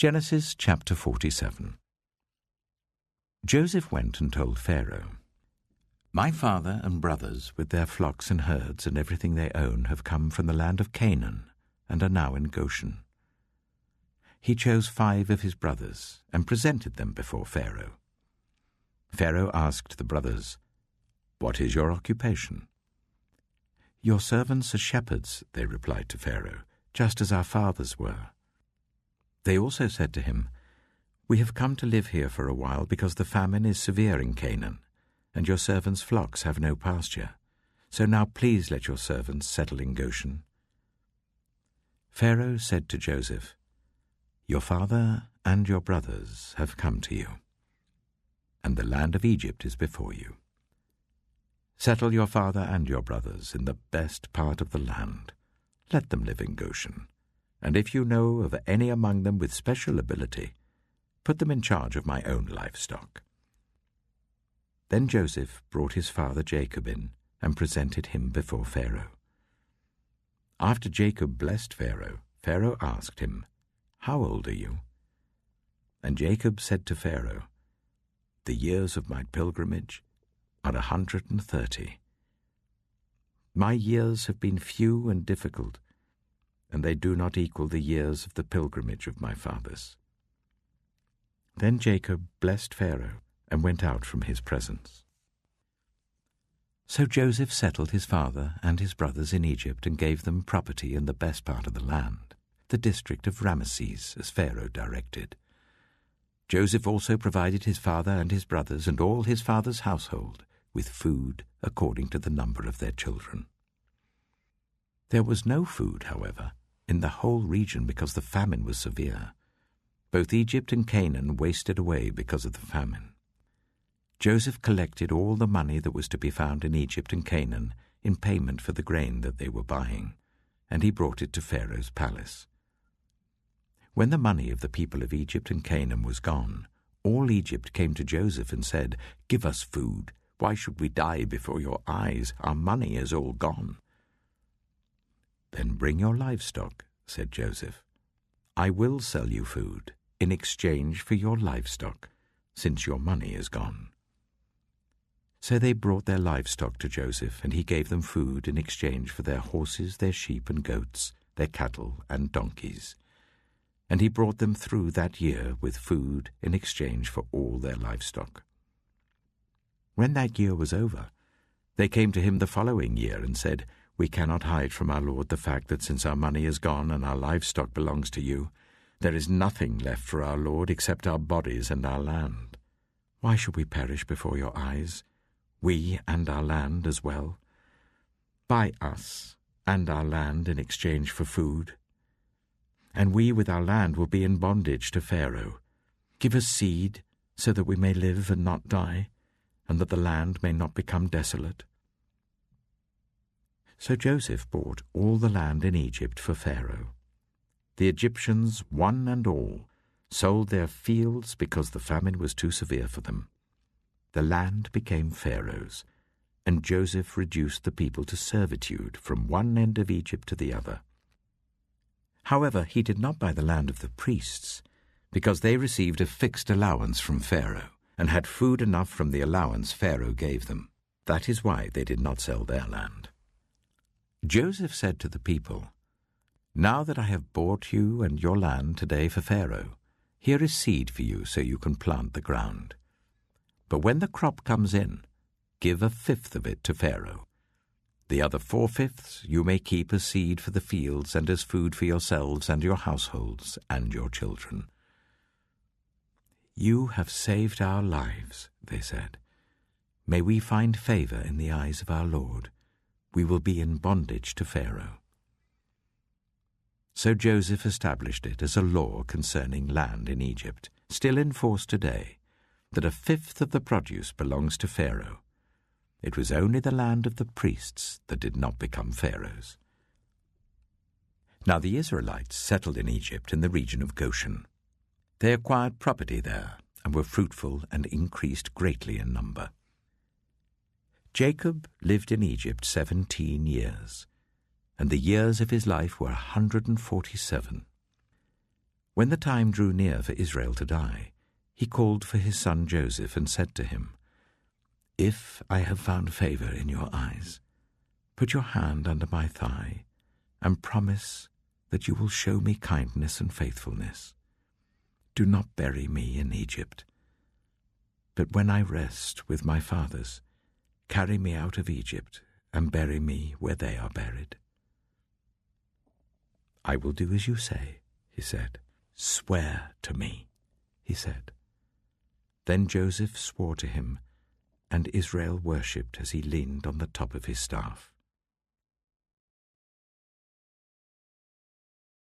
Genesis chapter 47. Joseph went and told Pharaoh, "My father and brothers with their flocks and herds and everything they own have come from the land of Canaan and are now in Goshen." He chose 5 of his brothers and presented them before Pharaoh. Pharaoh asked the brothers, "What is your occupation?" "Your servants are shepherds," they replied to Pharaoh, "just as our fathers were." They also said to him, "We have come to live here for a while because the famine is severe in Canaan, and your servants' flocks have no pasture. So now please let your servants settle in Goshen." Pharaoh said to Joseph, "Your father and your brothers have come to you, and the land of Egypt is before you. Settle your father and your brothers in the best part of the land. Let them live in Goshen. And if you know of any among them with special ability, put them in charge of my own livestock." Then Joseph brought his father Jacob in and presented him before Pharaoh. After Jacob blessed Pharaoh, Pharaoh asked him, "How old are you?" And Jacob said to Pharaoh, "The years of my pilgrimage are 130. My years have been few and difficult, and they do not equal the years of the pilgrimage of my fathers." Then Jacob blessed Pharaoh and went out from his presence. So Joseph settled his father and his brothers in Egypt and gave them property in the best part of the land, the district of Ramesses, as Pharaoh directed. Joseph also provided his father and his brothers and all his father's household with food according to the number of their children. There was no food, however, in the whole region because the famine was severe. Both Egypt and Canaan wasted away because of the famine. Joseph collected all the money that was to be found in Egypt and Canaan in payment for the grain that they were buying, and he brought it to Pharaoh's palace. When the money of the people of Egypt and Canaan was gone, all Egypt came to Joseph and said, "Give us food. Why should we die before your eyes? Our money is all gone." "Then bring your livestock," said Joseph. "I will sell you food in exchange for your livestock, since your money is gone." So they brought their livestock to Joseph, and he gave them food in exchange for their horses, their sheep and goats, their cattle and donkeys. And he brought them through that year with food in exchange for all their livestock. When that year was over, they came to him the following year and said, "We cannot hide from our lord the fact that since our money is gone and our livestock belongs to you, there is nothing left for our lord except our bodies and our land. Why should we perish before your eyes, we and our land as well? Buy us and our land in exchange for food, and we with our land will be in bondage to Pharaoh. Give us seed so that we may live and not die, and that the land may not become desolate." So Joseph bought all the land in Egypt for Pharaoh. The Egyptians, one and all, sold their fields because the famine was too severe for them. The land became Pharaoh's, and Joseph reduced the people to servitude from one end of Egypt to the other. However, he did not buy the land of the priests, because they received a fixed allowance from Pharaoh, and had food enough from the allowance Pharaoh gave them. That is why they did not sell their land. Joseph said to the people, "Now that I have bought you and your land today for Pharaoh, here is seed for you so you can plant the ground. But when the crop comes in, give 1/5 of it to Pharaoh. The other 4/5 you may keep as seed for the fields and as food for yourselves and your households and your children." "You have saved our lives," they said. "May we find favor in the eyes of our Lord. We will be in bondage to Pharaoh." So Joseph established it as a law concerning land in Egypt, still in force today, that 1/5 of the produce belongs to Pharaoh. It was only the land of the priests that did not become Pharaoh's. Now the Israelites settled in Egypt in the region of Goshen. They acquired property there and were fruitful and increased greatly in number. Jacob lived in Egypt 17 years, and the years of his life were 147. When the time drew near for Israel to die, he called for his son Joseph and said to him, "If I have found favor in your eyes, put your hand under my thigh and promise that you will show me kindness and faithfulness. Do not bury me in Egypt, but when I rest with my fathers, carry me out of Egypt and bury me where they are buried." "I will do as you say," he said. "Swear to me," he said. Then Joseph swore to him, and Israel worshipped as he leaned on the top of his staff.